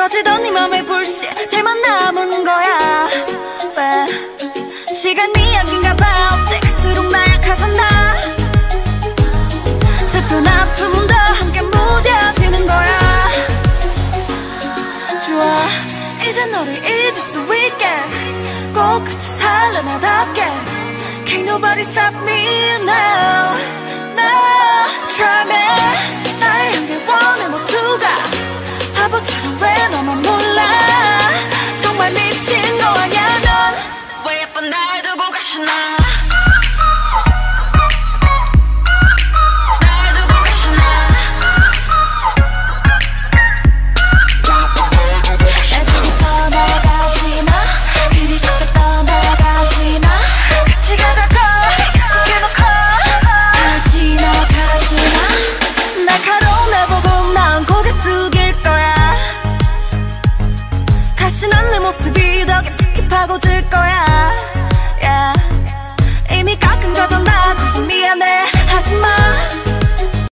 터지던 네 맘의 불씨 제만 남은 거야. 왜 시간이 약인가 봐. 어때 갈수록 나약해졌나. 슬픈 아픔도 함께 무뎌지는 거야. 좋아 이제 너를 잊을 수 있게 꼭 같이 살래 너답게. Can't nobody stop me now. No try me. 나의 향기 원해 모두가 바보처럼 왜 너만 몰라. 정말 미친 거 아냐 넌. 왜 예쁜 날 두고 가시나.